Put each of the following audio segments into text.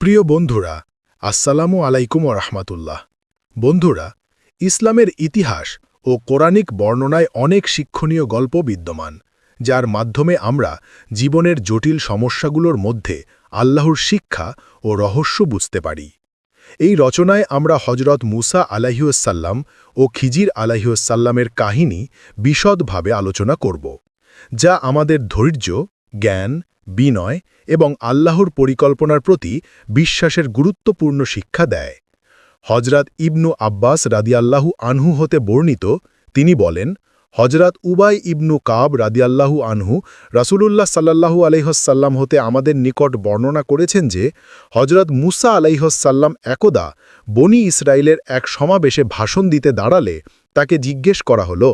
প্রিয় বন্ধুরা, আসসালামু আলাইকুম রাহমাতুল্লাহ। বন্ধুরা, ইসলামের ইতিহাস ও কোরআনিক বর্ণনায় অনেক শিক্ষণীয় গল্প বিদ্যমান, যার মাধ্যমে আমরা জীবনের জটিল সমস্যাগুলোর মধ্যে আল্লাহর শিক্ষা ও রহস্য বুঝতে পারি। এই রচনায় আমরা হজরত মুসা আলাইহিসসাল্লাম ও খিজির আলাইহিসসাল্লামের কাহিনী বিশদভাবে আলোচনা করব, যা আমাদের ধৈর্য, জ্ঞান, বিনয় এবং আল্লাহর পরিকল্পনার প্রতি বিশ্বাসের গুরুত্বপূর্ণ শিক্ষা দেয়। হজরত ইবনু আব্বাস রাদিয়াল্লাহু আনহু হতে বর্ণিত, তিনি বলেন, হজরত উবাই ইবনু কাব রাদিয়াল্লাহু আনহু রাসূলুল্লাহ সাল্লাল্লাহু আলাইহিসসাল্লাম হতে আমাদের নিকট বর্ণনা করেছেন যে হজরত মুসা আলাইহিসসাল্লাম একদা বনি ইসরায়েলের এক সমাবেশে ভাষণ দিতে দাঁড়ালে তাকে জিজ্ঞেস করা হলো,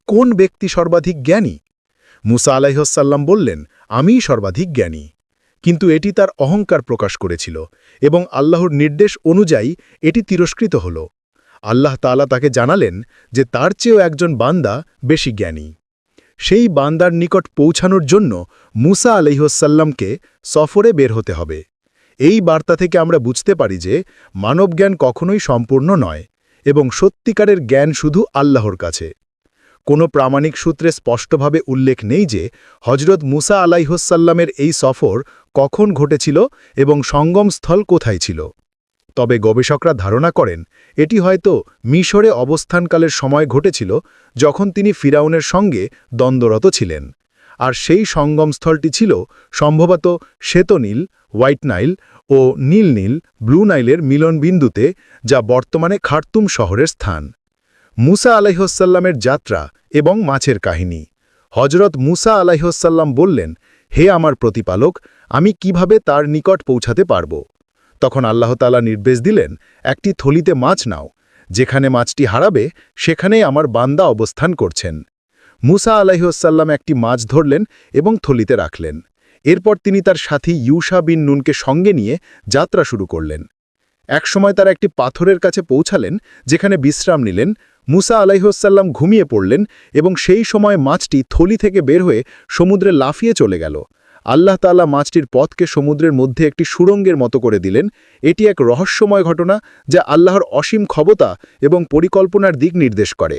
কোন ব্যক্তি সর্বাধিক জ্ঞানী? মুসা আলাইহিসসাল্লাম বললেন, আমিই সর্বাধিক জ্ঞানী। কিন্তু এটি তার অহংকার প্রকাশ করেছিল এবং আল্লাহর নির্দেশ অনুযায়ী এটি তিরস্কৃত হল। আল্লাহ তাআলা তাকে জানালেন যে তার চেয়েও একজন বান্দা বেশি জ্ঞানী। সেই বান্দার নিকট পৌঁছানোর জন্য মুসা আলাইহিসসাল্লামকে সফরে বের হতে হবে। এই বার্তা থেকে আমরা বুঝতে পারি যে মানবজ্ঞান কখনোই সম্পূর্ণ নয় এবং সত্যিকারের জ্ঞান শুধু আল্লাহর কাছে। কোনো প্রামাণিক সূত্রে স্পষ্টভাবে উল্লেখ নেই যে হজরত মুসা আলাইহিসসাল্লামের এই সফর কখন ঘটেছিল এবং সঙ্গমস্থল কোথায় ছিল। তবে গবেষকরা ধারণা করেন এটি হয়তো মিশরে অবস্থানকালের সময় ঘটেছিল, যখন তিনি ফিরাউনের সঙ্গে দ্বন্দ্বরত ছিলেন। আর সেই সঙ্গমস্থলটি ছিল সম্ভবত শ্বেতনীল, হোয়াইট নাইল ও নীল নীল, ব্লু নাইলের মিলনবিন্দুতে, যা বর্তমানে খার্তুম শহরের স্থান। মুসা আলাইহিসসাল্লামের যাত্রা এবং মাছের কাহিনী। হজরত মুসা আলাইহিসসাল্লাম বললেন, হে আমার প্রতিপালক, আমি কিভাবে তার নিকট পৌঁছাতে পারব? তখন আল্লাহ তাআলা নির্দেশ দিলেন, একটি থলিতে মাছ নাও, যেখানে মাছটি হারাবে সেখানেই আমার বান্দা অবস্থান করছেন। মুসা আলাইহিসসাল্লাম একটি মাছ ধরলেন এবং থলিতে রাখলেন। এরপর তিনি তার সাথী ইউশা বিন নুনকে সঙ্গে নিয়ে যাত্রা শুরু করলেন। একসময় তারা একটি পাথরের কাছে পৌঁছালেন, যেখানে বিশ্রাম নিলেন। মুসা আলাইহিসসাল্লাম ঘুমিয়ে পড়লেন এবং সেই সময় মাছটি থলি থেকে বের হয়ে সমুদ্রে লাফিয়ে চলে গেল। আল্লাহ তাআলা মাছটির পথকে সমুদ্রের মধ্যে একটি সুড়ঙ্গের মতো করে দিলেন। এটি এক রহস্যময় ঘটনা, যা আল্লাহর অসীম ক্ষমতা এবং পরিকল্পনার দিক নির্দেশ করে।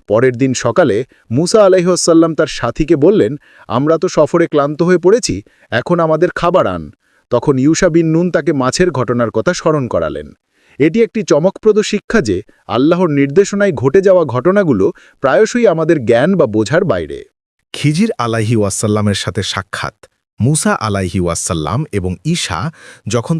পরের দিন সকালে মুসা আলাইহিসসাল্লাম তার সাথীকে বললেন, আমরা তো সফরে ক্লান্ত হয়ে পড়েছি, এখন আমাদের খাবার আন। তখন ইউশা বিন নুন তাকে মাছের ঘটনার কথা স্মরণ করালেন। এটি একটি চমকপ্রদ শিক্ষা যে আল্লাহর নির্দেশনায় ঘটে যাওয়া ঘটনাগুলো প্রায়শই আমাদের জ্ঞান বা বোঝার বাইরে। খিজির আলাইহিওয়াসাল্লামের সাথে সাক্ষাৎ। মুসা আলাইহিওয়াসাল্লাম এবং ঈসা যখন তাদের